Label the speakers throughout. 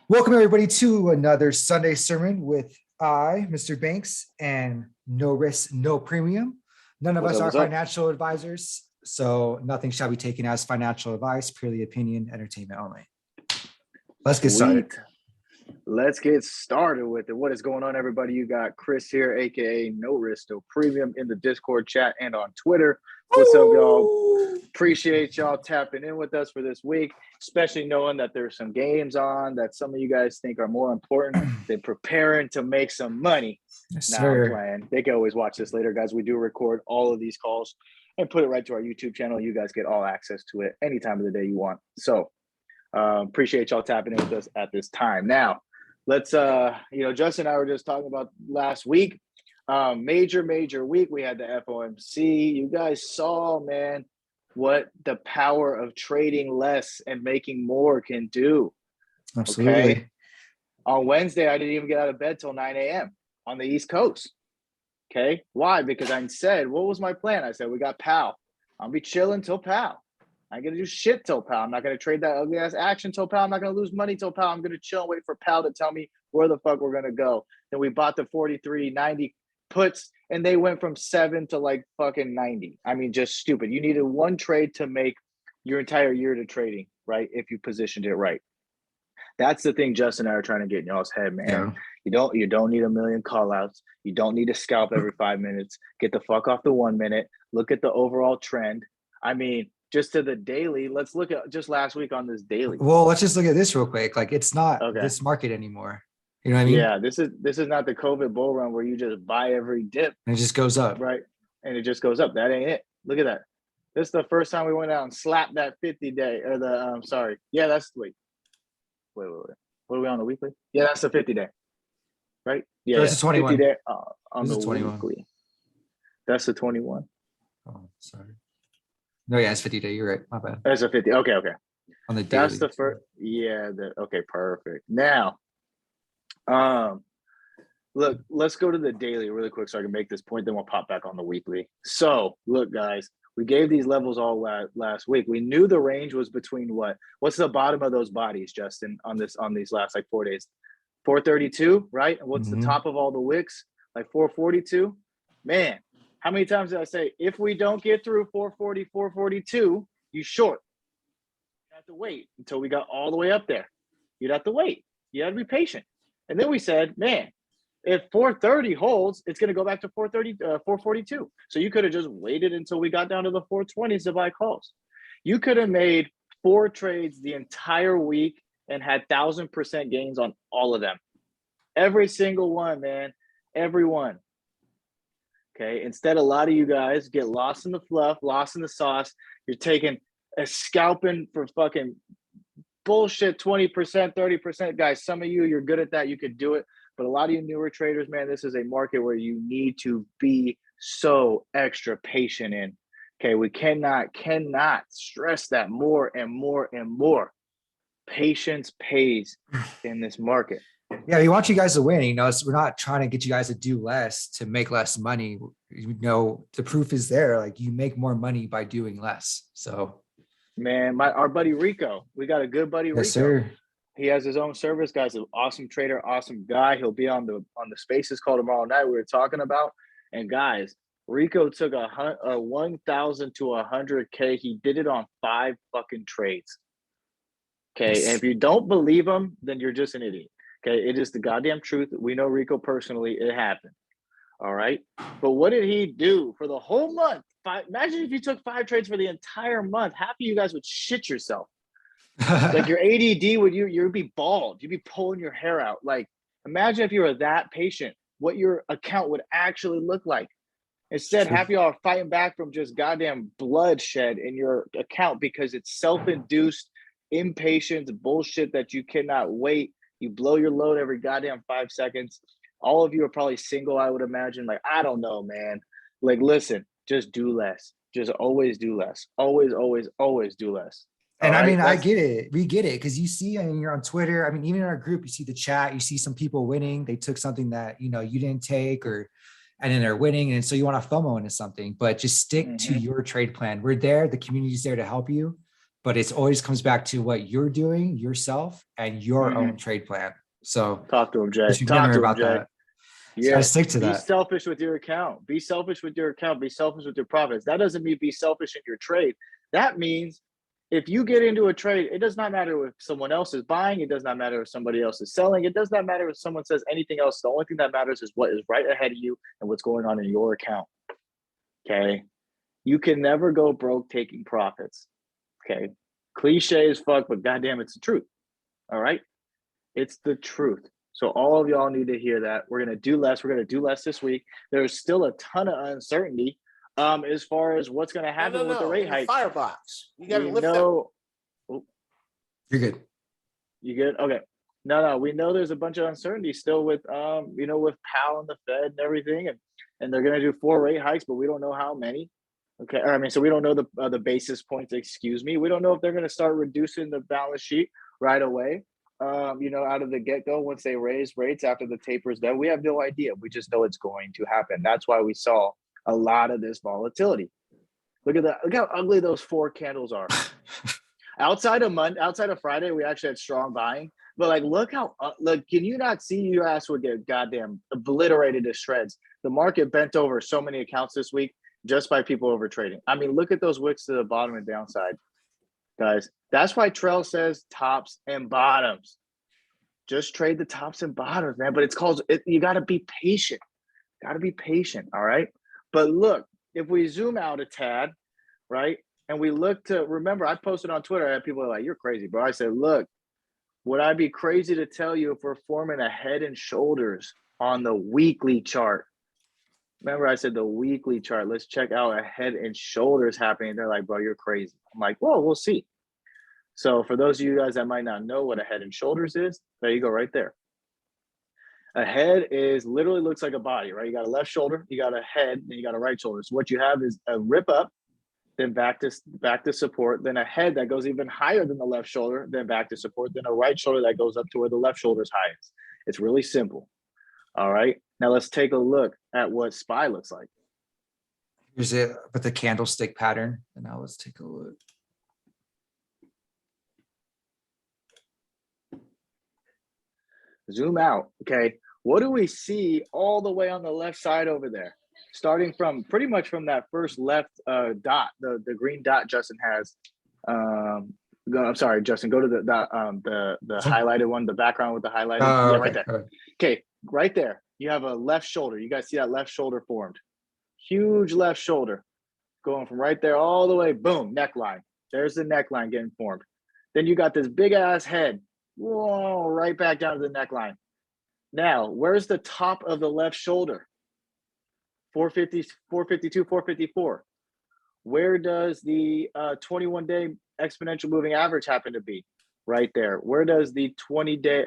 Speaker 1: Welcome everybody to another Sunday sermon with Mr. Banks, and no risk, no premium. None of
Speaker 2: What's
Speaker 1: us
Speaker 2: up?
Speaker 1: are
Speaker 2: What's up?
Speaker 1: financial advisors, so nothing shall be taken as financial advice, purely opinion, entertainment only. Let's get started.
Speaker 2: Sweet. Let's get started with it. What is going on, everybody? You got Chris here, aka No Risk, No Premium, in the Discord chat and on Twitter. What's up, y'all? Appreciate y'all tapping in with us for this week, especially knowing that there's some games on that some of you guys think are more important than preparing to make some money.
Speaker 1: Yes,
Speaker 2: Nah,
Speaker 1: sir.
Speaker 2: I'm playing. They can always watch this later, guys. We do record all of these calls and put it right to our YouTube channel. You guys get all access to it any time of the day you want. So appreciate y'all tapping in with us at this time. Now, let's Justin and I were just talking about last week. Major week. We had the FOMC. You guys saw, man, what the power of trading less and making more can do.
Speaker 1: Absolutely.
Speaker 2: Okay. On Wednesday, I didn't even get out of bed till 9 a.m. on the East Coast. Okay. Why? Because I said, what was my plan? I said, we got Powell. I'll be chilling till Powell. I ain't gonna do shit till Powell. I'm not gonna trade that ugly ass action till Powell. I'm not gonna lose money till Powell. I'm gonna chill and wait for Powell to tell me where the fuck we're gonna go. Then we bought the 43.90 puts, and they went from 7 to like fucking 90. I mean, just stupid. You needed one trade to make your entire year to trading, right? If you positioned it right. That's the thing Justin and I are trying to get in y'all's head, man.
Speaker 1: Yeah.
Speaker 2: You don't need a million call outs. You don't need to scalp every 5 minutes. Get the fuck off the 1 minute. Look at the overall trend. I mean, just to the daily, let's look at just last week on this daily.
Speaker 1: Well, let's just look at this real quick. Like, it's not
Speaker 2: Okay.
Speaker 1: this market anymore. You know what I mean?
Speaker 2: Yeah, this is not the COVID bull run where you just buy every dip.
Speaker 1: And it just goes up.
Speaker 2: Right. And it just goes up. That ain't it. Look at that. This is the first time we went out and slapped that 50-day or the sorry. Yeah, that's wait. What are we on the weekly? Yeah, that's the 50-day. Right? Yeah.
Speaker 1: That's the 21.
Speaker 2: 50-day on
Speaker 1: This
Speaker 2: the
Speaker 1: is 21.
Speaker 2: weekly. That's the 21.
Speaker 1: Oh, sorry. No, yeah, it's 50-day. You're right. My bad.
Speaker 2: That's a 50. Okay.
Speaker 1: On the daily.
Speaker 2: That's the first. Yeah. Okay. Perfect. Now, look, let's go to the daily really quick so I can make this point. Then we'll pop back on the weekly. So, look, guys, we gave these levels all last week. We knew the range was between what? What's the bottom of those bodies, Justin? On these last like 4 days, 432, right? And what's the top of all the wicks? Like 442. Man, how many times did I say if we don't get through 440, 442, you short? You have to wait until we got all the way up there. You'd have to wait. You have to be patient. And then we said, man, if 430 holds, it's going to go back to 442. So you could have just waited until we got down to the 420s to buy calls. You could have made 4 trades the entire week and had 1,000% gains on all of them. Every single one, man. Every one. Okay. Instead, a lot of you guys get lost in the fluff, lost in the sauce. You're taking a scalping for fucking bullshit 20%, 30%. Guys, some of you, you're good at that. You could do it. But a lot of you newer traders, man, this is a market where you need to be so extra patient in. Okay, we cannot stress that more and more and more. Patience pays in this market.
Speaker 1: Yeah, we want you guys to win. You know, we're not trying to get you guys to do less to make less money. You know, the proof is there. Like, you make more money by doing less. So,
Speaker 2: man, our buddy Rico, we got a good buddy Rico.
Speaker 1: Yes, sir.
Speaker 2: He has his own service, guys. An awesome trader, awesome guy. He'll be on the Spaces call tomorrow night. We were talking about, and guys, Rico took a 1,000 to 100K. He did it on 5 fucking trades. Okay,
Speaker 1: Yes.
Speaker 2: and if you don't believe him, then you're just an idiot. Okay, it is the goddamn truth. We know Rico personally. It happened. All right, but what did he do for the whole month? Imagine if you took 5 trades for the entire month. Half of you guys would shit yourself. Like, your ADD you'd be bald. You'd be pulling your hair out. Like, imagine if you were that patient, what your account would actually look like. Instead, half of y'all are fighting back from just goddamn bloodshed in your account because it's self-induced impatience bullshit that you cannot wait. You blow your load every goddamn 5 seconds. All of you are probably single, I would imagine. Like, I don't know, man. Like, listen, just do less. Just always do less. Always do less.
Speaker 1: And
Speaker 2: All
Speaker 1: I
Speaker 2: right?
Speaker 1: mean, I get it. We get it. Because you see, I mean, you're on Twitter. I mean, even in our group, you see the chat, you see some people winning. They took something that, you know, you didn't take, and then they're winning. And so you want to FOMO into something, but just stick to your trade plan. We're there. The community's there to help you. but it's always comes back to what you're doing yourself and your own trade plan. So
Speaker 2: Talk to him, Jay.
Speaker 1: just
Speaker 2: Talk
Speaker 1: remember
Speaker 2: to him,
Speaker 1: about
Speaker 2: Jay.
Speaker 1: that. So
Speaker 2: Yeah.
Speaker 1: I stick to
Speaker 2: Be
Speaker 1: that.
Speaker 2: selfish with your account. Be selfish with your account. Be selfish with your profits. That doesn't mean be selfish in your trade. That means if you get into a trade, it does not matter if someone else is buying. It does not matter if somebody else is selling. It does not matter if someone says anything else. The only thing that matters is what is right ahead of you and what's going on in your account. Okay. You can never go broke taking profits. Okay. Cliche as fuck, but goddamn, it's the truth. All right. It's the truth. So all of y'all need to hear that. We're going to do less. We're going to do less this week. There's still a ton of uncertainty as far as what's going to happen with the rate hike.
Speaker 3: Firebox. You got to
Speaker 2: We
Speaker 3: lift
Speaker 2: know.
Speaker 1: You're good.
Speaker 2: You good? Okay. No. We know there's a bunch of uncertainty still with with Powell and the Fed and everything, and they're going to do 4 rate hikes, but we don't know how many. Okay. I mean, so we don't know the basis points. Excuse me. We don't know if they're going to start reducing the balance sheet right away. Out of the get-go once they raise rates after the taper's done. We have no idea. We just know it's going to happen. That's why we saw a lot of this volatility. Look at that. Look how ugly those 4 candles are. Outside of Friday, we actually had strong buying. But like, look how can you not see your ass would get goddamn obliterated to shreds? The market bent over so many accounts this week just by people over trading. I mean, look at those wicks to the bottom and downside. Guys, that's why Trell says tops and bottoms. Just trade the tops and bottoms, man. But it's called you got to be patient. Got to be patient, all right? But look, if we zoom out a tad, right, and we look to remember, I posted on Twitter, I had people like, "You're crazy, bro." I said, "Look, would I be crazy to tell you if we're forming a head and shoulders on the weekly chart?" Remember, I said the weekly chart. Let's check out a head and shoulders happening. They're like, "Bro, you're crazy." I'm like, "Well, we'll see." So for those of you guys that might not know what a head and shoulders is, there you go right there. A head is literally looks like a body, right? You got a left shoulder, you got a head, and you got a right shoulder. So what you have is a rip up, then back to support, then a head that goes even higher than the left shoulder, then back to support, then a right shoulder that goes up to where the left shoulder is highest. It's really simple. All right. Now let's take a look at what SPY looks like.
Speaker 1: Here's it with the candlestick pattern. And now let's take a look.
Speaker 2: Zoom out. Okay. What do we see all the way on the left side over there? Starting from pretty much from that first left dot, the green dot Justin has. I'm sorry, Justin, go to the highlighted one, the background with the highlighted.
Speaker 1: Oh,
Speaker 2: yeah,
Speaker 1: okay.
Speaker 2: right there. Okay, right there. You have a left shoulder. You guys see that left shoulder formed? Huge left shoulder going from right there all the way, boom, neckline. There's the neckline getting formed. Then you got this big ass head. Whoa, right back down to the neckline. Now, where's the top of the left shoulder? 450, 452, 454. Where does the 21-day exponential moving average happen to be? Right there. Where does the 20-day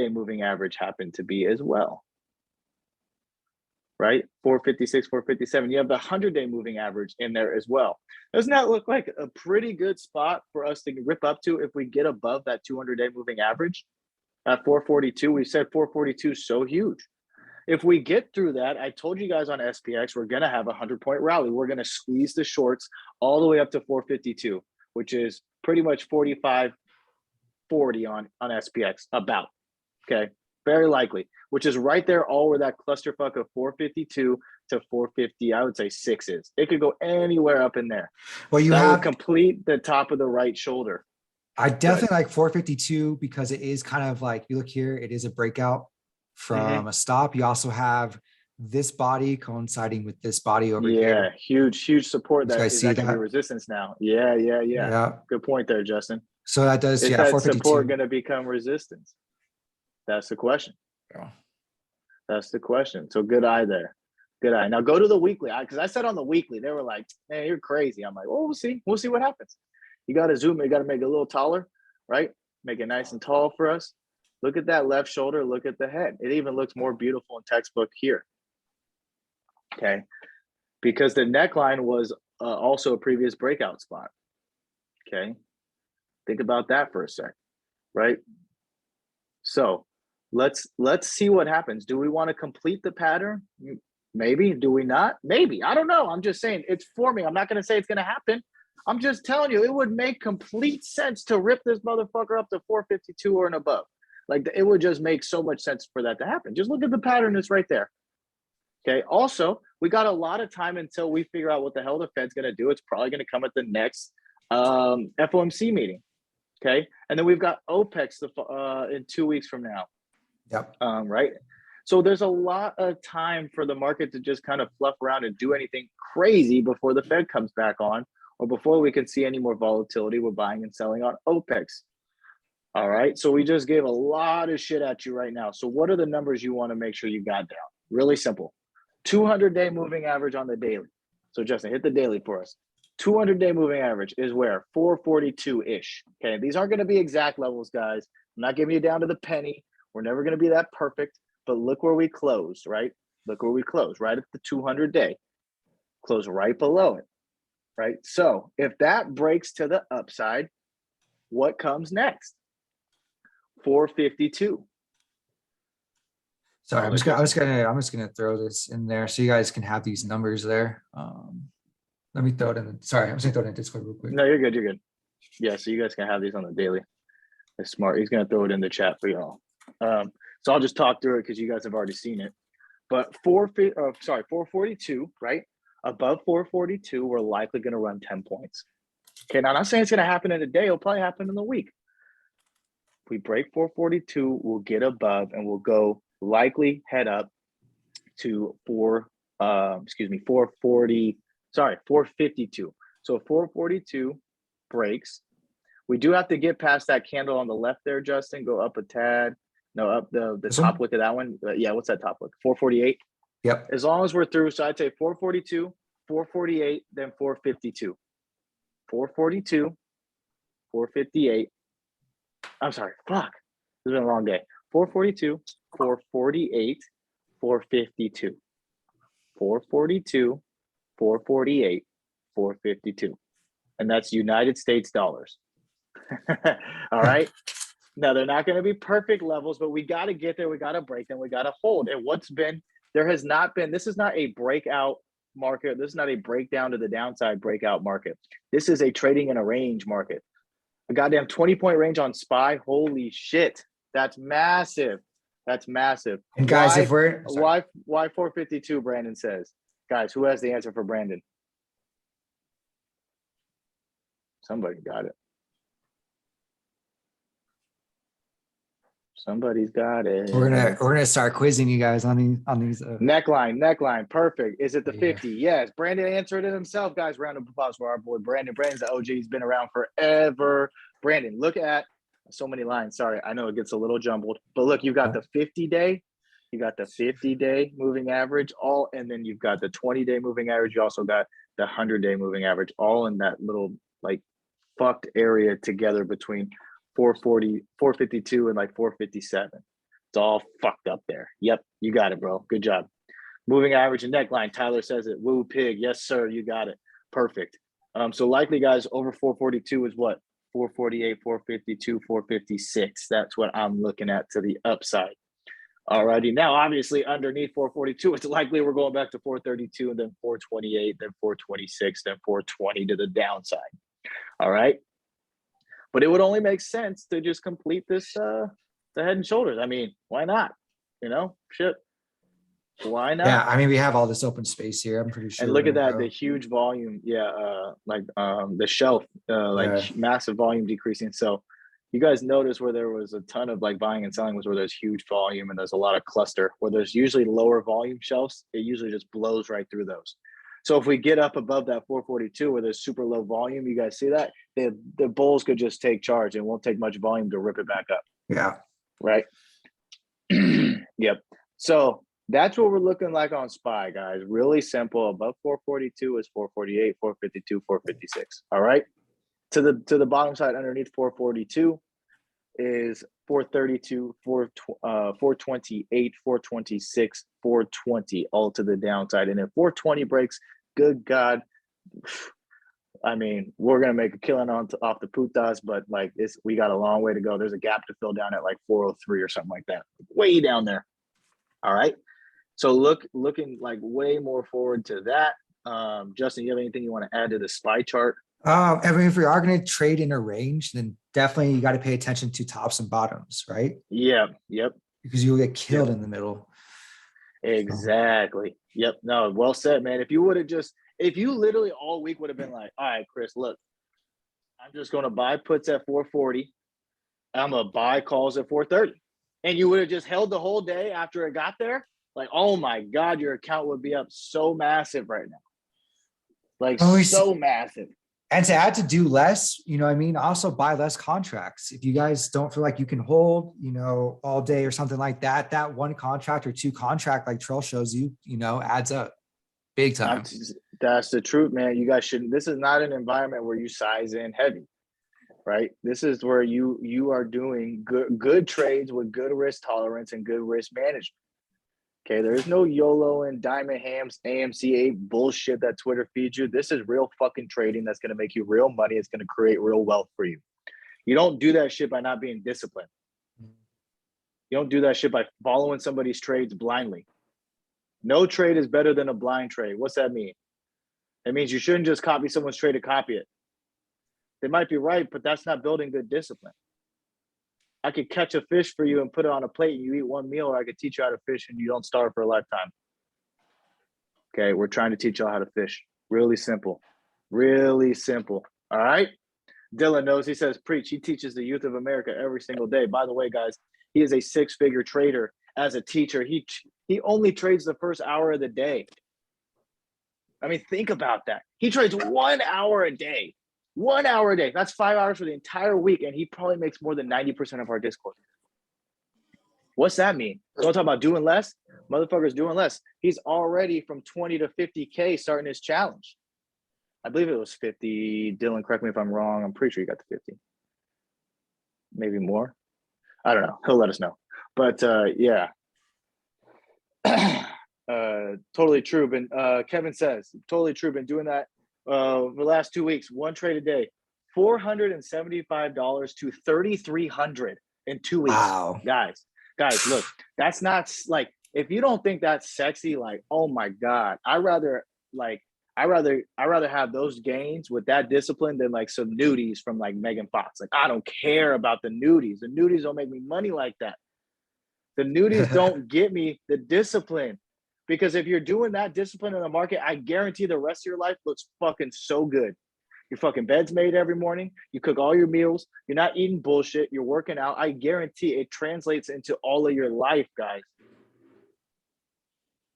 Speaker 2: moving average happen to be as well? Right? 456, 457. You have the 100-day moving average in there as well. Doesn't that look like a pretty good spot for us to rip up to if we get above that 200-day moving average? At 442, we said 442 is so huge. If we get through that, I told you guys on SPX, we're going to have a 100-point rally. We're going to squeeze the shorts all the way up to 452, which is pretty much 45, 40 on SPX, about. Okay, very likely, which is right there all where that clusterfuck of 452 to 450, I would say 6 is. It could go anywhere up in there.
Speaker 1: Well, you
Speaker 2: that
Speaker 1: have
Speaker 2: would complete the top of the right shoulder.
Speaker 1: I definitely like 452 because it is kind of like, you look here, it is a breakout from a stop. You also have this body coinciding with this body over here.
Speaker 2: Yeah, huge support. That is actually
Speaker 1: that?
Speaker 2: resistance now. Yeah. Good point there, Justin.
Speaker 1: So that does,
Speaker 2: is
Speaker 1: yeah,
Speaker 2: that
Speaker 1: 452.
Speaker 2: support going to become resistance? That's the question.
Speaker 1: Yeah.
Speaker 2: That's the question. So good eye there. Good eye. Now go to the weekly. Because I said on the weekly, they were like, "Man, you're crazy." I'm like, "Well, we'll see. We'll see what happens." You got to zoom. You got to make it a little taller, right? Make it nice and tall for us. Look at that left shoulder. Look at the head. It even looks more beautiful in textbook here. Okay. Because the neckline was also a previous breakout spot. Okay. Think about that for a sec, right? So let's see what happens. Do we want to complete the pattern? Maybe. Do we not? Maybe. I don't know. I'm just saying it's forming. I'm not going to say it's going to happen. I'm just telling you, it would make complete sense to rip this motherfucker up to 452 or and above. Like it would just make so much sense for that to happen. Just look at the pattern that's right there. Okay. Also, we got a lot of time until we figure out what the hell the Fed's going to do. It's probably going to come at the next FOMC meeting. Okay. And then we've got OPEX in 2 weeks from now.
Speaker 1: Yep.
Speaker 2: Right. So there's a lot of time for the market to just kind of fluff around and do anything crazy before the Fed comes back on, or before we can see any more volatility with buying and selling on OPEX. All right. So we just gave a lot of shit at you right now. So what are the numbers you want to make sure you got down? Really simple. 200-day moving average on the daily. So Justin, hit the daily for us. 200-day moving average is where? 442-ish. Okay. These aren't going to be exact levels, guys. I'm not giving you down to the penny. We're never going to be that perfect. But look where we closed, right? Look where we closed, right at the 200-day. Close right below it, right? So if that breaks to the upside, what comes next? 452.
Speaker 1: Sorry, I'm just gonna throw this in there so you guys can have these numbers there. Let me throw it in. Sorry, I'm just gonna throw it in Discord real quick.
Speaker 2: No, you're good. You're good. Yeah, so you guys can have these on the daily. That's smart. He's gonna throw it in the chat for y'all. So I'll just talk through it because you guys have already seen it. But 442, right? Above 442, we're likely going to run 10 points. Okay, now I'm not saying it's going to happen in a day. It'll probably happen in the week. If we break 442, we'll get above and we'll go likely head up to 452. So 442 breaks. We do have to get past that candle on the left there, Justin. Go up a tad. No, up the top wick of that one. Yeah, what's that top wick? 448?
Speaker 1: Yep.
Speaker 2: As long as we're through, so I'd say 442, 448, then 452. 442, 458. I'm sorry, fuck. It's been a long day. 442, 448, 452. 442, 448, 452. And that's United States dollars. All right. Now, they're not going to be perfect levels, but we got to get there. We got to break them. We got to hold. And this is not a breakout market. This is not a breakdown to the downside breakout market. This is a trading in a range market. A goddamn 20-point range on SPY. Holy shit. That's massive. That's massive.
Speaker 1: And guys,
Speaker 2: why 452, Brandon says. Guys, who has the answer for Brandon? Somebody got it. Somebody's got it.
Speaker 1: We're gonna start quizzing you guys on these
Speaker 2: Neckline, perfect. Is it the 50? Yes. Brandon answered it himself, guys. Round of applause for our boy Brandon. Brandon's the OG. He's been around forever. Brandon, look at so many lines. Sorry, I know it gets a little jumbled, but look, you've got the 50-day, you got the 50-day moving average, and then you've got the 20-day moving average. You also got the 100-day moving average, all in that little like fucked area together between 452 and like 457. It's all fucked up there. Yep, you got it, bro. Good job. Moving average and neckline. Tyler says it. Woo pig. Yes, sir. You got it. Perfect. So likely, guys, over 442 is what? 448, 452, 456. That's what I'm looking at to the upside. Alrighty. Now, obviously, underneath 442, it's likely we're going back to 432 and then 428, then 426, then 420 to the downside. All right. But it would only make sense to just complete this the head and shoulders. I mean, why not? Shit. Why not?
Speaker 1: Yeah, I mean, we have all this open space here. I'm pretty sure.
Speaker 2: And look at that, the huge volume. Yeah, the shelf, massive volume decreasing. So you guys notice where there was a ton of like buying and selling was where there's huge volume and there's a lot of cluster. Where there's usually lower volume shelves, it usually just blows right through those. So if we get up above that 442 where there's super low volume, you guys see that? The bulls could just take charge and won't take much volume to rip it back up.
Speaker 1: Yeah.
Speaker 2: Right? Yep. So that's what we're looking like on SPY, guys. Really simple. Above 442 is 448, 452, 456. All right. To the bottom side underneath 442 is 432, 428, 426, 420, all to the downside. And if 420 breaks, good God, I mean, we're gonna make a killing off the putas, but like we got a long way to go. There's a gap to fill down at like 403 or something like that, way down there. All right. So looking like way more forward to that. Justin, you have anything you want to add to the SPY chart?
Speaker 1: I mean, if we are going to trade in a range, then definitely you got to pay attention to tops and bottoms, right?
Speaker 2: Yeah. Yep.
Speaker 1: Because you'll get
Speaker 2: Yep.
Speaker 1: killed in the middle. So,
Speaker 2: Exactly. Yep. No, well said, man. If you literally all week would have been like, all right, Chris, look, I'm just going to buy puts at 440. I'm going to buy calls at 430. And you would have just held the whole day after it got there. Like, oh my God, your account would be up so massive right now. Like,
Speaker 1: when we
Speaker 2: so massive.
Speaker 1: and to add to do less, I mean, also buy less contracts. If you guys don't feel like you can hold, all day or something like that, that one contract or two contract, like Trail shows you, adds up big time.
Speaker 2: That's the truth, man. You guys shouldn't. This is not an environment where you size in heavy, right? This is where you are doing good trades with good risk tolerance and good risk management. Okay, there's no YOLO and Diamond Hams AMC8 bullshit that Twitter feeds you. This is real fucking trading that's going to make you real money. It's going to create real wealth for you. You don't do that shit by not being disciplined. You don't do that shit by following somebody's trades blindly. No trade is better than a blind trade. What's that mean? It means you shouldn't just copy someone's trade to copy it. They might be right, but that's not building good discipline. I could catch a fish for you and put it on a plate and you eat one meal, or I could teach you how to fish and you don't starve for a lifetime. Okay, we're trying to teach y'all how to fish. Really simple. Really simple. All right? Dylan knows. He says, preach. He teaches the youth of America every single day. By the way, guys, he is a six-figure trader as a teacher. He only trades the first hour of the day. I mean, think about that. He trades 1 hour a day. 1 hour a day. That's 5 hours for the entire week, and he probably makes more than 90% of our Discord. What's that mean? Don't talk about doing less. Motherfucker's doing less. He's already from 20 to 50K starting his challenge. I believe it was 50. Dylan, correct me if I'm wrong. I'm pretty sure he got to 50. Maybe more. I don't know. He'll let us know. But yeah. Totally true. But Kevin says, totally true. Been doing that for the last 2 weeks. One trade a day. $475 to $3,300 in 2 weeks.
Speaker 1: Wow.
Speaker 2: Guys, look, that's not like, if you don't think that's sexy, like, oh my God, I rather have those gains with that discipline than like some nudies from like Megan Fox. Like, I don't care about the nudies. The nudies don't make me money like that. The nudies don't get me the discipline. Because if you're doing that discipline in the market, I guarantee the rest of your life looks fucking so good. Your fucking bed's made every morning. You cook all your meals. You're not eating bullshit. You're working out. I guarantee it translates into all of your life, guys.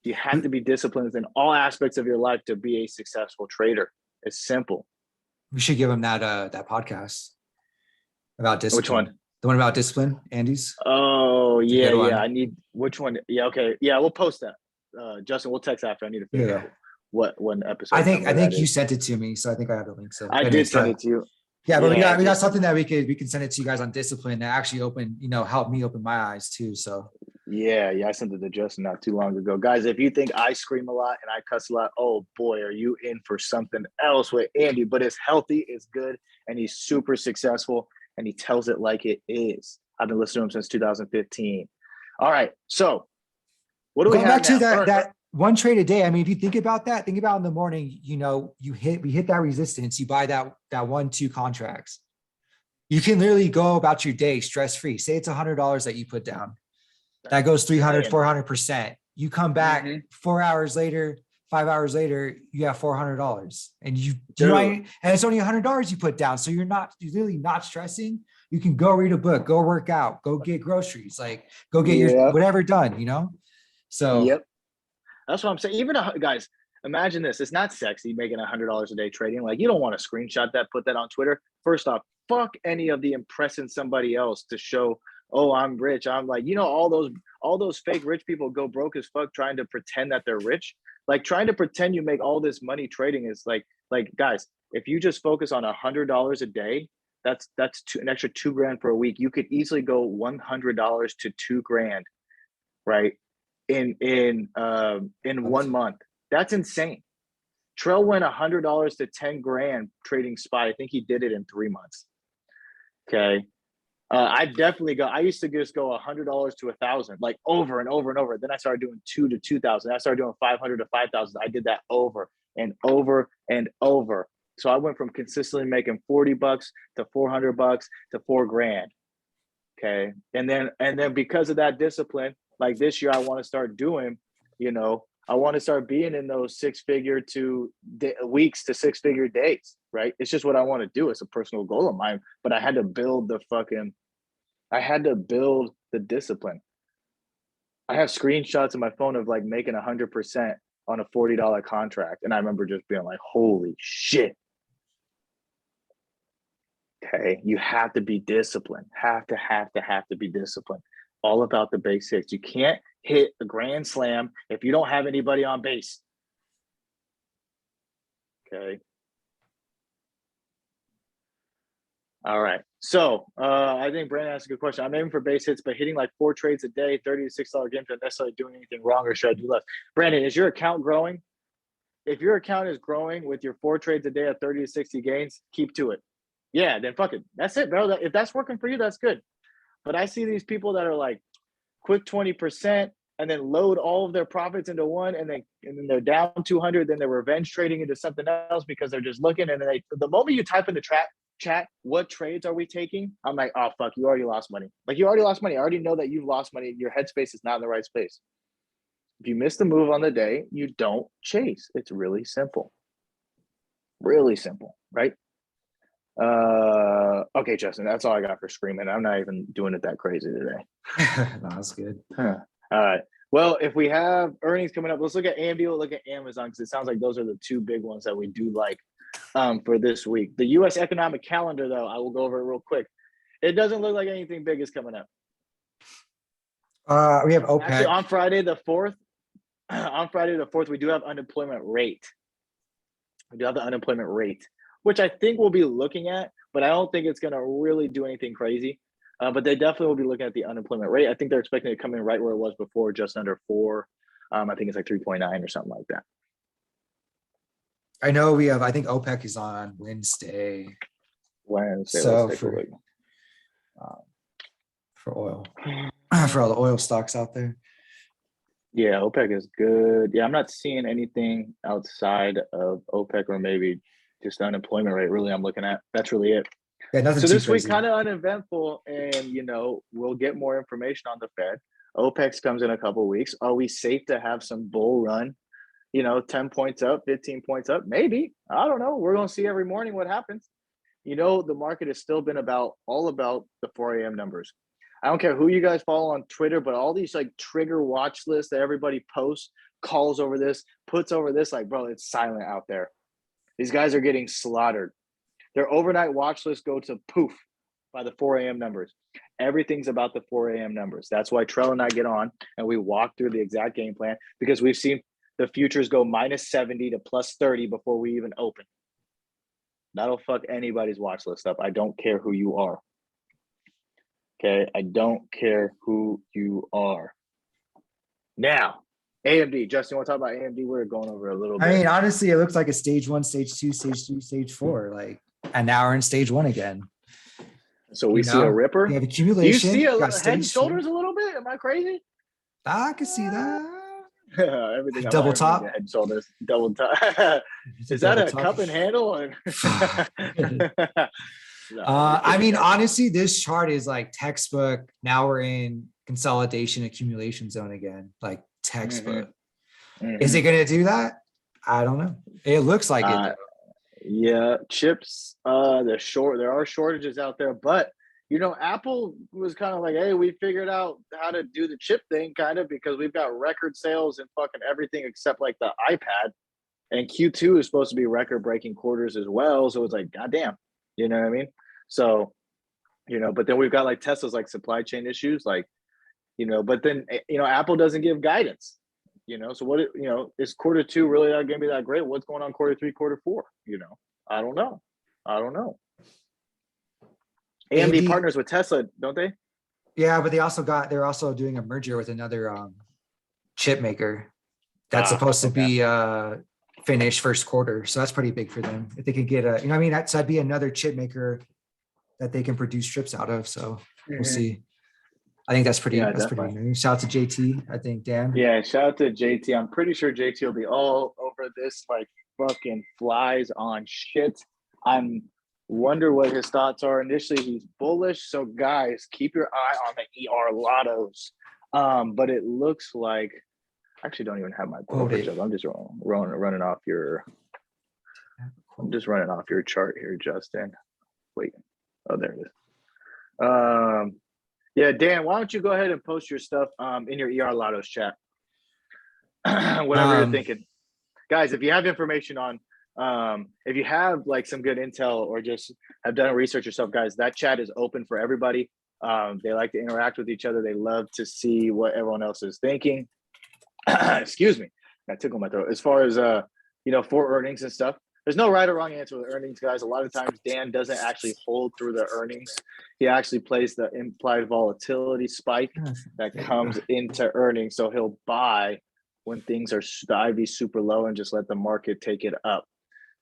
Speaker 2: You have to be disciplined in all aspects of your life to be a successful trader. It's simple.
Speaker 1: We should give him that podcast about discipline.
Speaker 2: Which one?
Speaker 1: The one about discipline, Andy's.
Speaker 2: Oh, yeah. I need, which one? Yeah, okay. Yeah, we'll post that. Justin, we'll text after. I need to figure out what one episode.
Speaker 1: I think you sent it to me, so I think I have the link. So
Speaker 2: I did send it to you.
Speaker 1: Yeah, but we got something that we can send it to you guys on discipline that actually help me open my eyes too. So
Speaker 2: yeah, I sent it to Justin not too long ago. Guys, if you think I scream a lot and I cuss a lot, oh boy, are you in for something else with Andy? But it's healthy, it's good, and he's super successful, and he tells it like it is. I've been listening to him since 2015. All right, so what do we have
Speaker 1: back to
Speaker 2: now?
Speaker 1: that one trade a day? I mean, if you think about in the morning, we hit that resistance, you buy that 1-2 contracts. You can literally go about your day stress-free. Say it's $100 that you put down. That goes 300, 400%. You come back 4 hours later, 5 hours later, you have $400, and and it's only $100 you put down. So you're really not stressing. You can go read a book, go work out, go get groceries, like go get your whatever done, So
Speaker 2: yep, that's what I'm saying. Even guys, imagine this. It's not sexy making $100 a day trading. Like, you don't want to screenshot that, put that on Twitter. First off, fuck any of the impressing somebody else to show, oh, I'm rich. I'm like, all those fake rich people go broke as fuck trying to pretend that they're rich. Like, trying to pretend you make all this money trading is like guys, if you just focus on $100 a day, that's an extra $2,000 per week. You could easily go $100 to $2,000, right? In 1 month. That's insane. Trail went $100 to $10,000 trading SPY. I think he did it in 3 months. Okay. I used to just go $100 to 1,000, like over and over and over. Then I started doing 2 to 2,000. I started doing 500 to 5,000. I did that over and over and over. So I went from consistently making $40 to $400 to $4,000. Okay. And then because of that discipline, like this year, I want to start doing, I want to start being in those weeks to 6-figure days, right? It's just what I want to do. It's a personal goal of mine, but I had to build the discipline. I have screenshots in my phone of like making 100% on a $40 contract. And I remember just being like, holy shit. Okay. You have to be disciplined. Have to be disciplined. All about the basics. You can't hit a grand slam if you don't have anybody on base. Okay. All right. So I think Brandon asked a good question. I'm aiming for base hits, but hitting like 4 trades a day, $30 to $6 games, not necessarily doing anything wrong, or should I do less? Brandon, is your account growing? If your account is growing with your 4 trades a day at 30 to 60 gains, keep to it. Yeah, then fuck it. That's it, bro. If that's working for you, that's good. But I see these people that are like quick 20% and then load all of their profits into one, and then they're down 200, then they're revenge trading into something else because they're just looking, and then the moment you type in the chat, what trades are we taking? I'm like, oh fuck, you already lost money. Like, you already lost money. I already know that you've lost money. Your headspace is not in the right space. If you miss the move on the day, you don't chase. It's really simple. Really simple, right? Okay, Justin, that's all I got for screaming. I'm not even doing it that crazy today.
Speaker 1: No, that's good.
Speaker 2: All right. Well, if we have earnings coming up, let's look at AMD. We'll look at Amazon, because it sounds like those are the 2 big ones that we do like for this week. The U.S. economic calendar, though, I will go over it real quick. It doesn't look like anything big is coming up.
Speaker 1: We have OPEC.
Speaker 2: Actually, on Friday the 4th, we do have unemployment rate. We do have the unemployment rate, which I think we'll be looking at, but I don't think it's going to really do anything crazy. But they definitely will be looking at the unemployment rate. I think they're expecting it to come in right where it was before, just under 4. I think it's like 3.9 or something like that.
Speaker 1: I know I think OPEC is on Wednesday.
Speaker 2: So
Speaker 1: for oil, for all the oil stocks out there.
Speaker 2: Yeah, OPEC is good. Yeah, I'm not seeing anything outside of OPEC, or maybe just the unemployment rate. Really, I'm looking at. That's really it.
Speaker 1: Yeah, nothing
Speaker 2: so
Speaker 1: too
Speaker 2: this week
Speaker 1: crazy.
Speaker 2: kind of uneventful, and we'll get more information on the Fed. OPEC comes in a couple of weeks. Are we safe to have some bull run? 10 points up, 15 points up, maybe. I don't know. We're gonna see every morning what happens. The market has still been all about the 4 a.m. numbers. I don't care who you guys follow on Twitter, but all these like trigger watch lists that everybody posts, calls over this, puts over this, like, bro, it's silent out there. These guys are getting slaughtered. Their overnight watch list go to poof by the 4 a.m. numbers. Everything's about the 4 a.m. numbers. That's why Trell and I get on and we walk through the exact game plan, because we've seen the futures go -70 to +30 before we even open. That'll fuck anybody's watch list up. I don't care who you are. Okay, I don't care who you are. Now, AMD. Justin, you want to talk about AMD? We're going over a little bit.
Speaker 1: I mean, honestly, it looks like a stage 1, stage 2, stage 3, stage 4. Like, and now we're in stage 1 again.
Speaker 2: So we see a ripper.
Speaker 1: We have accumulation.
Speaker 2: Do you see
Speaker 1: got
Speaker 2: head and shoulders a little bit? Am I crazy?
Speaker 1: I can see that.
Speaker 2: Everything
Speaker 1: Double top.
Speaker 2: Head and shoulders. Double top. Is that a cup and handle? No,
Speaker 1: I mean, honestly, this chart is like textbook. Now we're in consolidation accumulation zone again, like textbook.
Speaker 2: Mm-hmm.
Speaker 1: Is it going to do that? I don't know. It looks like it. Though.
Speaker 2: Yeah, chips. There are shortages out there, but Apple was kind of like, hey, we figured out how to do the chip thing, kind of, because we've got record sales and fucking everything except like the iPad, and Q2 is supposed to be record-breaking quarters as well. So it's like, goddamn, you know what I mean? So, but then we've got like Tesla's like supply chain issues, like, but then Apple doesn't give guidance. So what, is Q2 really not going to be that great? What's going on Q3, Q4? I don't know. AMD partners with Tesla, don't they?
Speaker 1: Yeah, but they're also doing a merger with another chip maker that's supposed to be finished first quarter. So that's pretty big for them. If they could get that'd be another chip maker that they can produce chips out of. So we'll see. I think that's pretty new. Shout out to JT, I think, Dan.
Speaker 2: Yeah, shout out to JT. I'm pretty sure JT will be all over this like fucking flies on shit. I'm wonder what his thoughts are. Initially, he's bullish. So guys, keep your eye on the ER lottos. But it looks like I actually don't even have my brokerage up. I'm just running off your chart here, Justin. Wait. Oh, there it is. Yeah, Dan, why don't you go ahead and post your stuff in your ER lottos chat? Whatever you're thinking. Guys, if you have information on if you have like some good intel or just have done research yourself, guys, that chat is open for everybody. They like to interact with each other. They love to see what everyone else is thinking. Excuse me, I tickled my throat. As far as for earnings and stuff, there's no right or wrong answer with earnings, guys. A lot of times Dan doesn't actually hold through the earnings. He actually plays the implied volatility spike that comes into earnings. So he'll buy when things are the IV super low and just let the market take it up.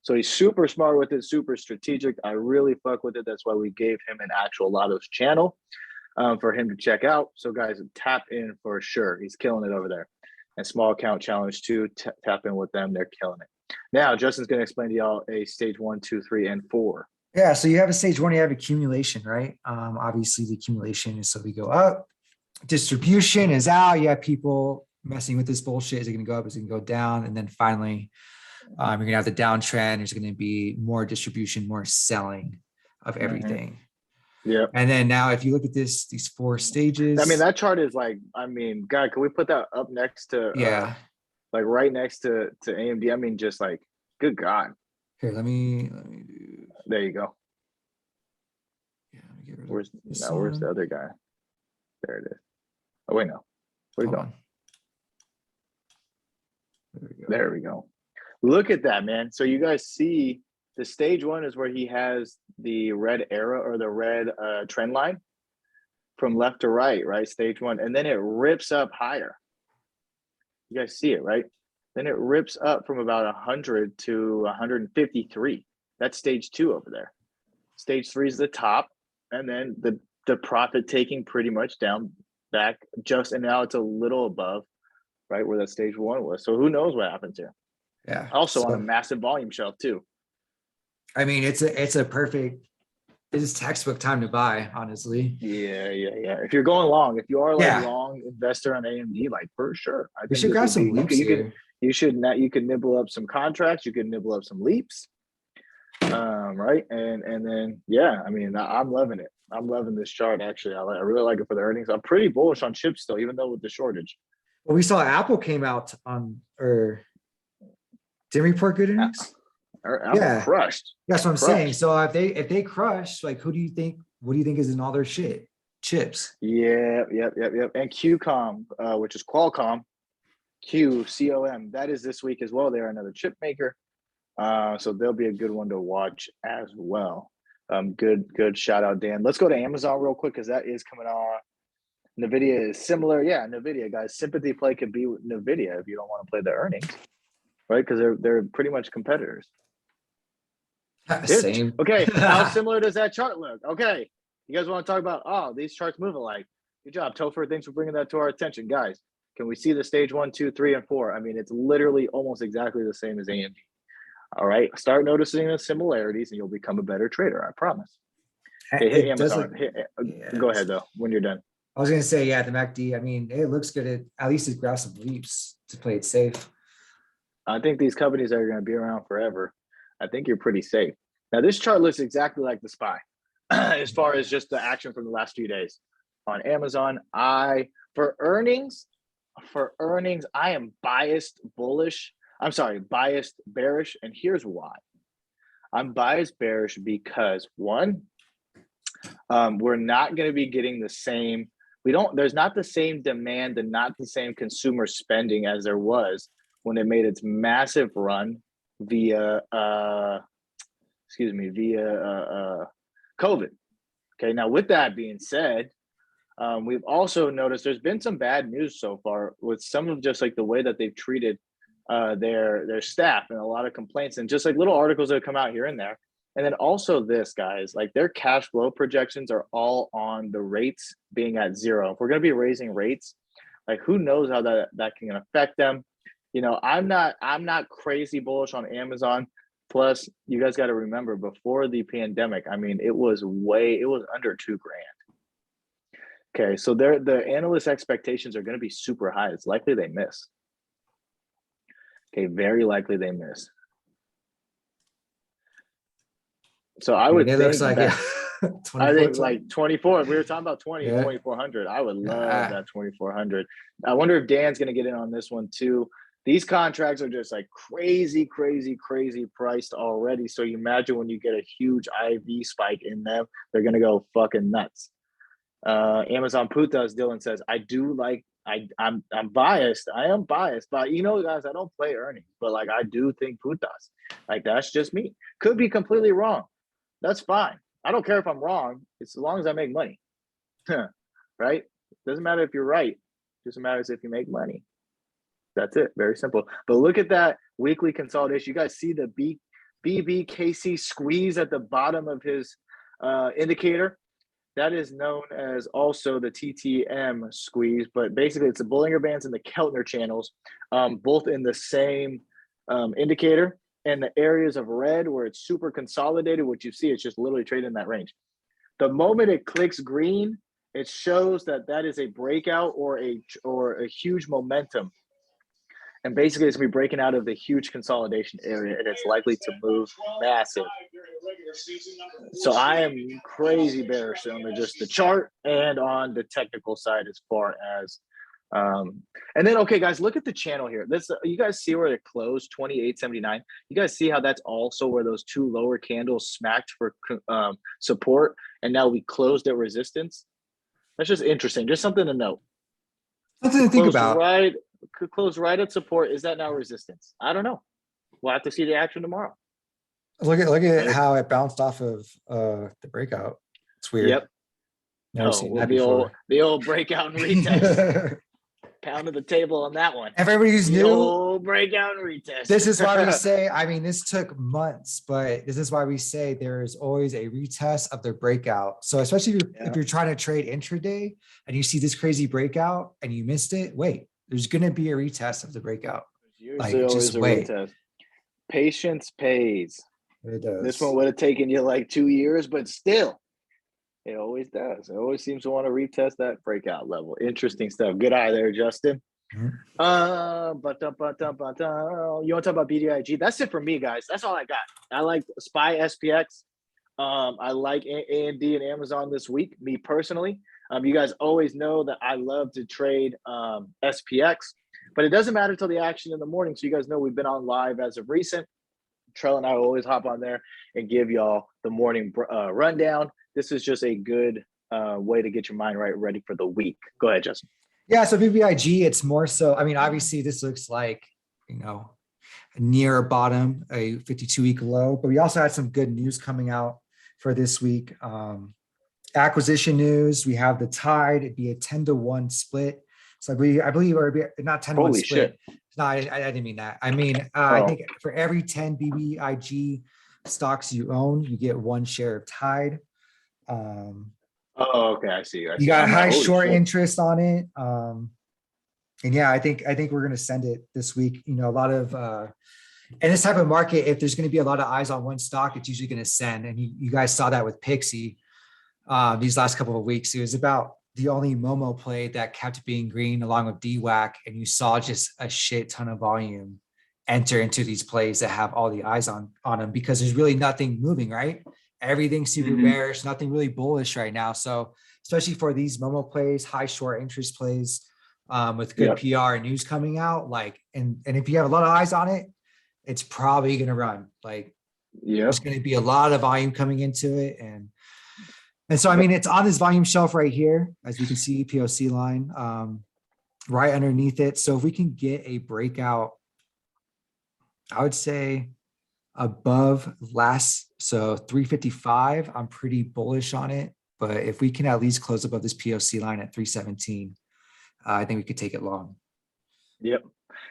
Speaker 2: So he's super smart with it, super strategic. I really fuck with it. That's why we gave him an actual Lottos channel for him to check out. So guys, tap in for sure. He's killing it over there. And small account challenge too, tap in with them. They're killing it. Now, Justin's going to explain to y'all a stage 1, 2, 3, and 4.
Speaker 1: Yeah, so you have a stage 1, you have accumulation, right? Obviously the accumulation is so we go up. Distribution is out. You have people messing with this bullshit. Is it going to go up? Is it going to go down? And then finally, you're going to have the downtrend. There's going to be more distribution, more selling of everything.
Speaker 2: Yeah.
Speaker 1: And then now if you look at these 4 stages.
Speaker 2: I mean, that chart is like, God, can we put that up next to like right next to AMD? I mean, just like, good God.
Speaker 1: Here, let me do.
Speaker 2: There you go.
Speaker 1: Yeah, let me get rid of
Speaker 2: where's the other guy? There it is. Oh wait, no. Where'd it go? There we go. Look at that, man. So you guys see the stage 1 is where he has the red arrow or the red trend line from left to right, right? Stage 1. And then it rips up higher. You guys see it, right? Then it rips up from about 100 to 153. That's stage 2 over there. Stage 3 is the top. And then the profit taking pretty much down back and now it's a little above, right? Where that stage 1 was. So who knows what happens here?
Speaker 1: Yeah.
Speaker 2: Also on a massive volume shelf too.
Speaker 1: I mean, it's a perfect, it's textbook time to buy, honestly.
Speaker 2: Yeah. If you're going long, if you are like long investor on AMD, like for sure. I think
Speaker 1: should grab some leaps here.
Speaker 2: You could nibble up some contracts, you could nibble up some leaps. Right. And then I mean, I'm loving it. I'm loving this chart actually. I really like it for the earnings. I'm pretty bullish on chips still, even though with the shortage.
Speaker 1: Well, we saw Apple came out or didn't report good earnings.
Speaker 2: Apple crushed.
Speaker 1: That's what I'm saying. So if they crush, like what do you think is in all their chips?
Speaker 2: Yep. And QCOM, which is Qualcomm, QCOM, that is this week as well. They're another chip maker. So they'll be a good one to watch as well. Good shout out, Dan. Let's go to Amazon real quick because that is coming on. NVIDIA is similar. Yeah, NVIDIA, guys. Sympathy play could be with NVIDIA if you don't want to play the earnings, right? Because they're pretty much competitors.
Speaker 1: Same.
Speaker 2: Okay, how similar does that chart look? Okay, you guys want to talk about, these charts move alike. Good job, Topher. Thanks for bringing that to our attention. Guys, can we see the stage 1, 2, 3, and 4? I mean, it's literally almost exactly the same as AMD. All right, start noticing the similarities and you'll become a better trader, I promise. Hey, hit Amazon. Go ahead, though, when you're done.
Speaker 1: I was going to say, the MACD, I mean, it looks good. At least it grabs some leaps to play it safe.
Speaker 2: I think these companies are going to be around forever. I think you're pretty safe. Now, this chart looks exactly like the SPY as far as just the action from the last few days. On Amazon, for earnings, I am biased bearish. And here's why. I'm biased bearish because one, we're not going to be getting the same. There's not the same demand and not the same consumer spending as there was when it made its massive run via COVID. Okay, now with that being said, we've also noticed there's been some bad news so far with some of just like the way that they've treated their staff and a lot of complaints and just like little articles that have come out here and there. And then also this, guys, like their cash flow projections are all on the rates being at 0. If we're going to be raising rates, like who knows how that can affect them. I'm not crazy bullish on Amazon. Plus, you guys got to remember before the pandemic, I mean, it was under 2 grand. Okay, so the analyst expectations are going to be super high. It's likely they miss. Okay, very likely they miss. So I would
Speaker 1: It
Speaker 2: think
Speaker 1: looks like it.
Speaker 2: that
Speaker 1: 24,
Speaker 2: I think
Speaker 1: 20.
Speaker 2: like 24. We were talking about 20,
Speaker 1: Yeah.
Speaker 2: 2400. I would love
Speaker 1: Ah.
Speaker 2: that 2400. I wonder if Dan's going to get in on this one too. These contracts are just like crazy, crazy, crazy priced already. So you imagine when you get a huge IV spike in them, they're going to go fucking nuts. Amazon Putas, Dylan says, I'm biased. I am biased, but you know, guys, I don't play earnings, but like I do think Putas. Like that's just me. Could be completely wrong. That's fine. I don't care if I'm wrong. It's as long as I make money. Right? Doesn't matter if you're right. Just matters if you make money. That's it. Very simple. But look at that weekly consolidation. You guys see the BBKC squeeze at the bottom of his indicator. That is known as also the TTM squeeze, but basically it's the Bollinger Bands and the Keltner channels, both in the same indicator. And the areas of red where it's super consolidated, what you see, it's just literally trading in that range. The moment it clicks green, it shows that that is a breakout or a huge momentum. And basically it's going to be breaking out of the huge consolidation area and it's likely to move massive. So I am crazy bearish on just the chart and on the technical side as far as and then okay guys, look at the channel here. This you guys see where it closed 28.79. You guys see how that's also where those two lower candles smacked for support and now we closed at resistance. That's just interesting, just something to note.
Speaker 1: Something to think about.
Speaker 2: Could close right at support. Is that now resistance? I don't know. We'll have to see the action tomorrow.
Speaker 1: Look at how it bounced off of the breakout. It's weird.
Speaker 2: Yep.
Speaker 1: Never seen that before.
Speaker 2: The old breakout and retest. Pounded the table on that one.
Speaker 1: Everybody's new.
Speaker 2: Old breakout and retest.
Speaker 1: This is why we say, I mean, this took months, but this is why we say there is always a retest of the breakout. So especially if you're trying to trade intraday and you see this crazy breakout and you missed it, wait, there's going to be a retest of the breakout.
Speaker 2: Like, just wait. Retest. Patience pays.
Speaker 1: It does.
Speaker 2: This one would have taken you like 2 years, but still, it always does. It always seems to want to retest that breakout level. Interesting stuff. Good eye there, Justin.
Speaker 1: Mm-hmm.
Speaker 2: You want to talk about BDIG? That's it for me, guys. That's all I got. I like SPY SPX. I like AMD and Amazon this week, me personally. You guys always know that I love to trade SPX, but it doesn't matter until the action in the morning. So you guys know we've been on live as of recent. Trell and I will always hop on there and give y'all the morning rundown. This is just a good way to get your mind right, ready for the week. Go ahead, Justin.
Speaker 1: Yeah, so BBIG, it's more so, I mean, obviously this looks like, near a bottom, a 52-week low, but we also had some good news coming out for this week. Acquisition news, we have the Tide, it'd be a 10-to-1 split. So I believe or not 10-to-1 split. Shit. No, I didn't mean that. I mean, I think for every 10 BBIG stocks you own, you get 1 share of Tide.
Speaker 2: Okay, I see.
Speaker 1: You got high short interest on it. And yeah, I think we're going to send it this week. A lot of in this type of market, if there's going to be a lot of eyes on one stock, it's usually going to send. And you guys saw that with Pixie these last couple of weeks. It was about the only Momo play that kept being green along with DWAC, and you saw just a shit ton of volume enter into these plays that have all the eyes on them because there's really nothing moving, right? Everything's super bearish, nothing really bullish right now. So especially for these Momo plays, high short interest plays with good PR and news coming out, and if you have a lot of eyes on it, it's probably going to run. There's going to be a lot of volume coming into it. And so, I mean, it's on this volume shelf right here, as we can see, POC line right underneath it. So if we can get a breakout, I would say above last, so 355, I'm pretty bullish on it. But if we can at least close above this POC line at 317, I think we could take it long.
Speaker 2: Yep.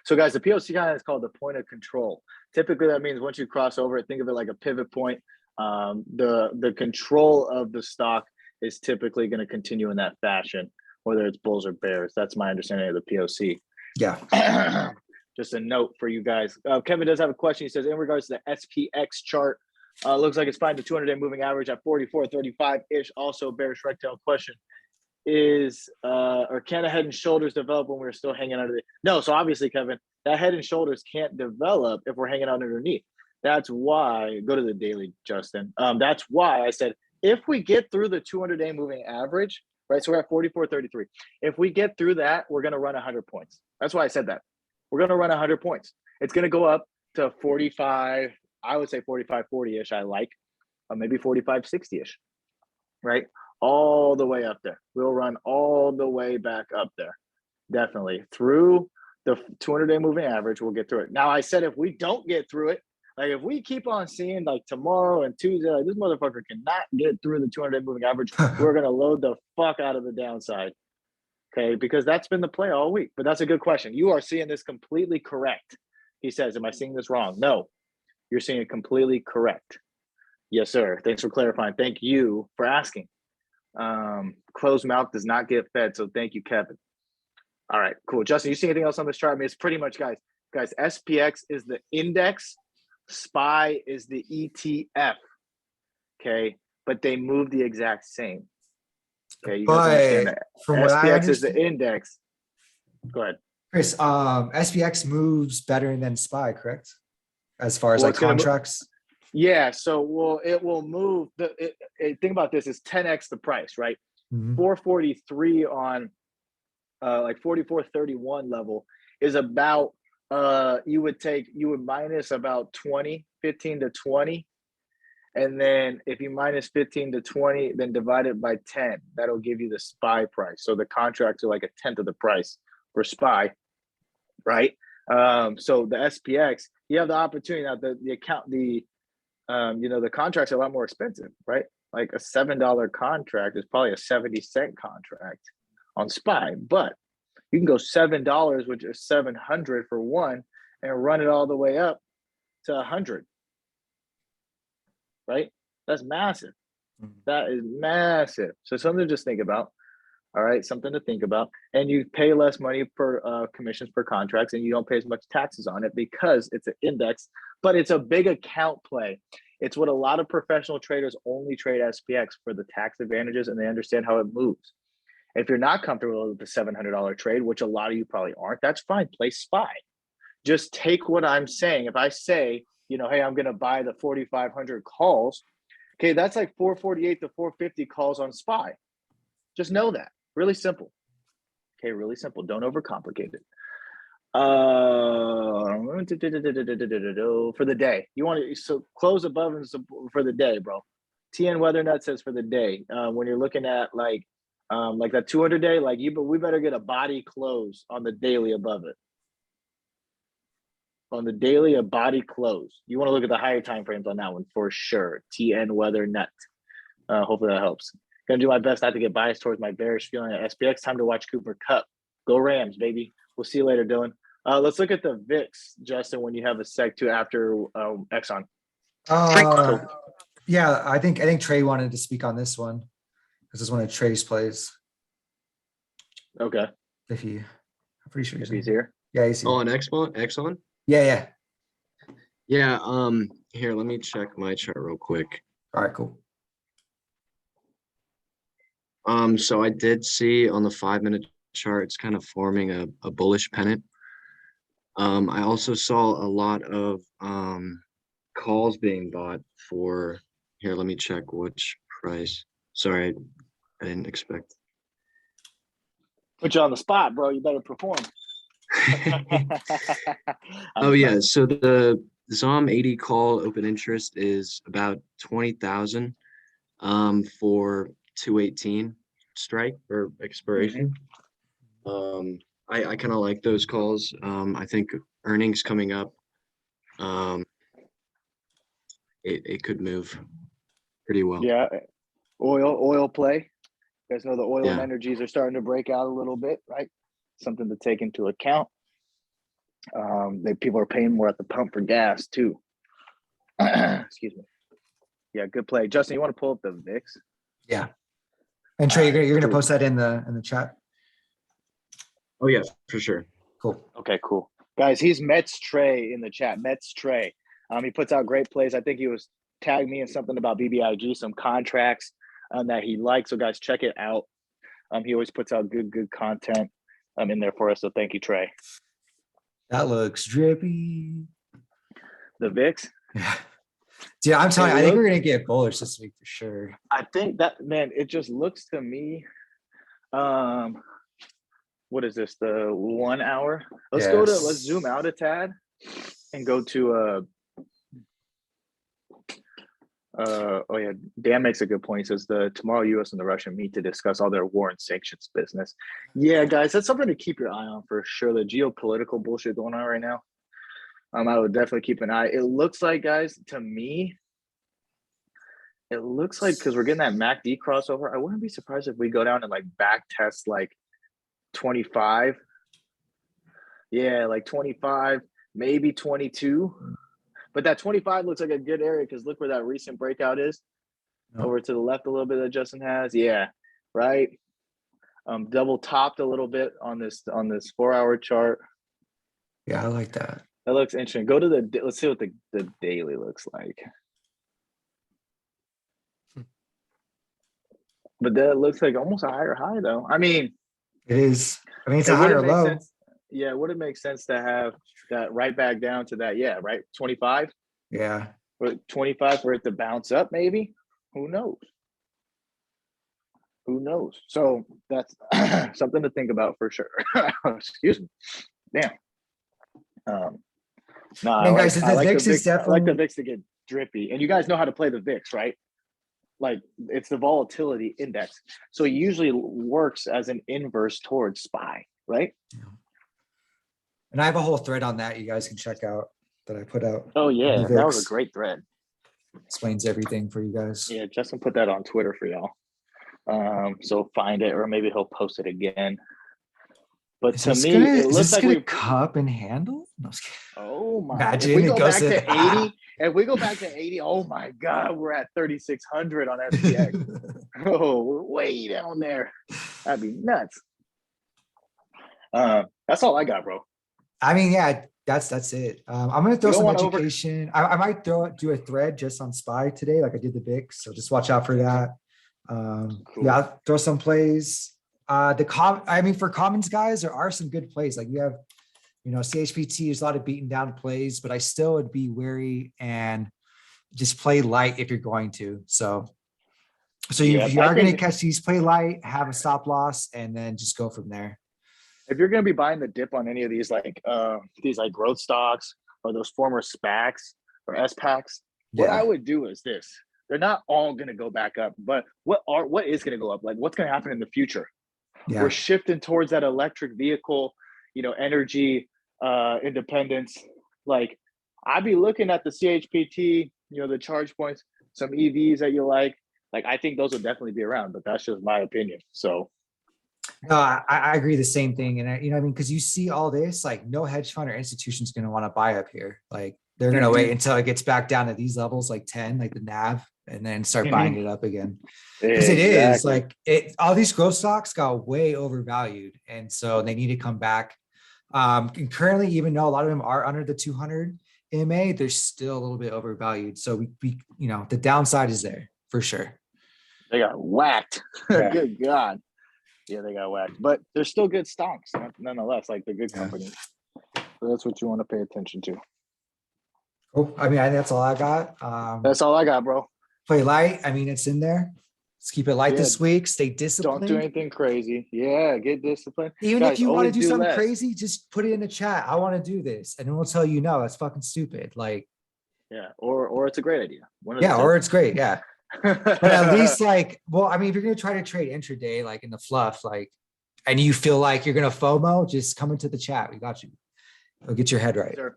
Speaker 2: So guys, the POC line is called the point of control. Typically, that means once you cross over it, think of it like a pivot point. The control of the stock is typically going to continue in that fashion, whether it's bulls or bears. That's my understanding of the POC.
Speaker 1: Yeah.
Speaker 2: Just a note for you guys. Kevin does have a question. He says, in regards to the SPX chart, looks like it's fine. The 200-day moving average at 44.35-ish. Also, bearish rectangle question is, or can a head and shoulders develop when we're still hanging under the? No. So obviously, Kevin, that head and shoulders can't develop if we're hanging out underneath. That's why, go to the daily, Justin. That's why I said, if we get through the 200-day moving average, right? So we're at 44.33. If we get through that, we're going to run 100 points. That's why I said that. We're going to run 100 points. It's going to go up to 45, I would say 45.40-ish, I like, maybe 45.60-ish, right? All the way up there. We'll run all the way back up there. Definitely. Through the 200-day moving average, we'll get through it. Now, I said if we don't get through it, like if we keep on seeing like tomorrow and Tuesday, like this motherfucker cannot get through the 200-day moving average, we're going to load the fuck out of the downside. Okay, because that's been the play all week. But that's a good question. You are seeing this completely correct. He says, am I seeing this wrong? No, you're seeing it completely correct. Yes, sir. Thanks for clarifying. Thank you for asking. Closed mouth does not get fed. So thank you, Kevin. All right, cool. Justin, you see anything else on this chart? I mean, it's pretty much, guys, SPX is the index. SPY is the ETF. Okay, but they move the exact same. Okay, you guys understand that.
Speaker 1: From what I
Speaker 2: SPX is the
Speaker 1: understand,
Speaker 2: index. Go ahead.
Speaker 1: Chris, SPX moves better than SPY, correct? As far as
Speaker 2: Well,
Speaker 1: like
Speaker 2: it's gonna
Speaker 1: contracts.
Speaker 2: Yeah, so it will move. Think about this: is 10x the price, right?
Speaker 1: Mhm.
Speaker 2: 443 on like 44.31 level is about you would minus about 15 to 20, and then if you minus 15 to 20, then divide it by 10. That'll give you the SPY price. So the contracts are like a tenth of the price for SPY, right? So the SPX, you have the opportunity now. The contracts are a lot more expensive, right? Like a $7 contract is probably a 70-cent contract on SPY, but you can go $7, which is 700 for one, and run it all the way up to 100, right? That's massive. That is massive. So something to just think about. All right, something to think about. And you pay less money per commissions per contracts, and you don't pay as much taxes on it because it's an index, but it's a big account play. It's what a lot of professional traders only trade SPX for the tax advantages, and they understand how it moves. If you're not comfortable with the $700 trade, which a lot of you probably aren't, that's fine. Play SPY. Just take what I'm saying. If I say, hey, I'm going to buy the 4,500 calls, okay, that's like 448 to 450 calls on SPY. Just know that. Really simple. Okay, really simple. Don't overcomplicate it. For the day, you want to close above and for the day, bro. TN WeatherNet says for the day. When you're looking at like that 200-day, we better get a body close on the daily above it. On the daily, a body close. You want to look at the higher time frames on that one for sure. TN WeatherNet. Hopefully that helps. Gonna do my best not to get biased towards my bearish feeling at SPX. Time to watch Cooper Kupp. Go Rams, baby. We'll see you later, Dylan. Let's look at the VIX, Justin, when you have a sec to after Exxon.
Speaker 1: Yeah, I think Trey wanted to speak on this one because it's one of Trey's plays.
Speaker 2: Okay.
Speaker 1: I'm pretty sure
Speaker 2: he's here.
Speaker 1: Yeah, he's here.
Speaker 3: Oh, on Exxon?
Speaker 1: Yeah.
Speaker 3: Yeah. Here, let me check my chart real quick.
Speaker 1: All right, cool.
Speaker 3: So I did see on the 5-minute chart, it's kind of forming a bullish pennant. I also saw a lot of calls being bought for, here, let me check which price. Sorry, I didn't expect.
Speaker 2: Put you on the spot, bro. You better perform.
Speaker 3: Oh, yeah. So the ZOM 80 call open interest is about 20,000 for 218 strike or expiration. I kind of like those calls. I think earnings coming up, it could move pretty well.
Speaker 2: Yeah, oil play. You guys know the oil and
Speaker 3: Yeah.
Speaker 2: energies are starting to break out a little bit, right? Something to take into account. People are paying more at the pump for gas too. Excuse me. Yeah, good play, Justin. You want to pull up the VIX?
Speaker 1: Yeah. And Trey, you're gonna
Speaker 2: cool.
Speaker 1: post that in the chat.
Speaker 3: Oh yeah, for sure.
Speaker 1: Cool.
Speaker 2: Okay, cool. Guys, he's Mets Trey in the chat. Mets Trey. He puts out great plays. I think he was tagged me in something about BBIG, some contracts that he likes. So guys, check it out. He always puts out good content in there for us. So thank you, Trey.
Speaker 1: That looks drippy.
Speaker 2: The VIX.
Speaker 1: Yeah. Dude, I'm telling you, I think
Speaker 2: look-
Speaker 1: we're gonna get bullish this week for sure.
Speaker 2: I think that, man, it just looks to me. What is this? The 1 hour? Let's
Speaker 1: Yes.
Speaker 2: zoom out a tad and go to oh yeah, Dan makes a good point. He says tomorrow US and the Russian meet to discuss all their war and sanctions business. Yeah, guys, that's something to keep your eye on for sure. The geopolitical bullshit going on right now. I would definitely keep an eye. It looks like, guys, to me, it looks like because we're getting that MACD crossover, I wouldn't be surprised if we go down and like back test like 25. Yeah, like 25, maybe 22. But that 25 looks like a good area because look where that recent breakout is.
Speaker 1: Yep.
Speaker 2: Over to the left a little bit that Justin has. Yeah, right. Double topped a little bit on this 4 hour chart.
Speaker 1: Yeah, I like that.
Speaker 2: That looks interesting. Go to let's see what the daily looks like. But that looks like almost a higher high though. I mean,
Speaker 1: It is. I mean, it's a
Speaker 2: it wouldn't
Speaker 1: higher
Speaker 2: make
Speaker 1: low.
Speaker 2: sense. Yeah, would it make sense to have that right back down to that? Yeah, right. 25
Speaker 1: Yeah.
Speaker 2: or 25 for it to bounce up, maybe. Who knows? Who knows? So that's something to think about for sure. Excuse me. Damn. No,
Speaker 1: I mean, guys, the VIX is
Speaker 2: I like the
Speaker 1: definitely-
Speaker 2: VIX to get drippy, and you guys know how to play the VIX, right? Like it's the volatility index, so it usually works as an inverse towards SPY, right?
Speaker 1: And I have a whole thread on that you guys can check out that I put out.
Speaker 2: Oh yeah,
Speaker 1: The
Speaker 2: that was a
Speaker 1: VIX.
Speaker 2: great thread.
Speaker 1: Explains everything for you guys.
Speaker 2: Yeah, Justin put that on Twitter for y'all. So find it, or maybe he'll post it again. But
Speaker 1: Is
Speaker 2: to
Speaker 1: this
Speaker 2: me,
Speaker 1: gonna,
Speaker 2: it
Speaker 1: is
Speaker 2: looks
Speaker 1: this
Speaker 2: like
Speaker 1: gonna
Speaker 2: we.
Speaker 1: cup and handle? No, I'm just kidding.
Speaker 2: Oh my!
Speaker 1: Imagine
Speaker 2: if we
Speaker 1: it
Speaker 2: go
Speaker 1: goes
Speaker 2: back
Speaker 1: to-
Speaker 2: to 80, if we go back to 80, oh my God, we're at 3,600 on SPX. Oh, we're way down there. That'd be nuts. That's all I got, bro.
Speaker 1: I mean, yeah, that's it. I'm gonna throw
Speaker 2: don't
Speaker 1: some
Speaker 2: wanna
Speaker 1: education. I might do a thread just on SPY today, like I did the VIX. So just watch out for that.
Speaker 2: Cool.
Speaker 1: Yeah, I'll throw some plays. I mean, for commons guys, there are some good plays. Like you have, CHPT, there's a lot of beaten down plays, but I still would be wary and just play light if you're going to. So
Speaker 2: Yeah,
Speaker 1: if you
Speaker 2: I
Speaker 1: are going to
Speaker 2: think-
Speaker 1: catch these, play light, have a stop loss, and then just go from there.
Speaker 2: If you're gonna be buying the dip on any of these like growth stocks or those former SPACs or SPACs, what I would do is this. They're not all gonna go back up, but what is gonna go up? Like what's gonna happen in the future?
Speaker 1: Yeah.
Speaker 2: We're shifting towards that electric vehicle, energy independence. Like I'd be looking at the CHPT, the charge points, some EVs that you like. Like I think those will definitely be around, but that's just my opinion. So
Speaker 1: No, I agree the same thing. And I mean, because you see all this, like no hedge fund or institution is going to want to buy up here. Like they're going to wait until it gets back down to these levels, like 10, like the NAV, and then start buying it up again. Because it is like all these growth stocks got way overvalued. And so they need to come back. And currently, even though a lot of them are under the 200 MA, they're still a little bit overvalued. So we the downside is there for sure.
Speaker 2: they got whacked.
Speaker 1: Yeah.
Speaker 2: Good God. Yeah, they got whacked. But they're still good stocks, nonetheless, like the good
Speaker 1: Yeah.
Speaker 2: companies. So that's what you want to pay attention to.
Speaker 1: Oh, I mean, I think that's all I got.
Speaker 2: That's all I got, bro.
Speaker 1: Play light. I mean, it's in there. Let's keep it light
Speaker 2: Yeah.
Speaker 1: this week. Stay
Speaker 2: Don't
Speaker 1: disciplined.
Speaker 2: do anything crazy. Yeah, get disciplined.
Speaker 1: Even
Speaker 2: Guys,
Speaker 1: if you want to
Speaker 2: always
Speaker 1: do
Speaker 2: do
Speaker 1: something
Speaker 2: less.
Speaker 1: crazy, just put it in the chat. I want to do this, and then we'll tell you no, that's fucking stupid. Like,
Speaker 2: Yeah, or it's a great idea. One of the
Speaker 1: yeah,
Speaker 2: two.
Speaker 1: or it's great, yeah. But at least, like, well, I mean, if you're gonna try to trade intraday, like in the fluff, like, and you feel like you're gonna FOMO, just come into the chat. We got you. We'll get your head right.
Speaker 2: Sure.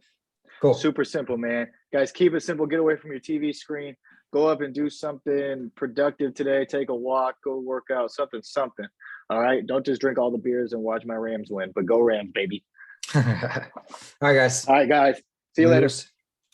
Speaker 1: Cool.
Speaker 2: Super simple, man. Guys, keep it simple. Get away from your TV screen. Go up and do something productive today. Take a walk, go work out, something. All right. Don't just drink all the beers and watch my Rams win, but go Rams, baby.
Speaker 1: All right, guys.
Speaker 2: All right, guys. See you later.
Speaker 1: Laters.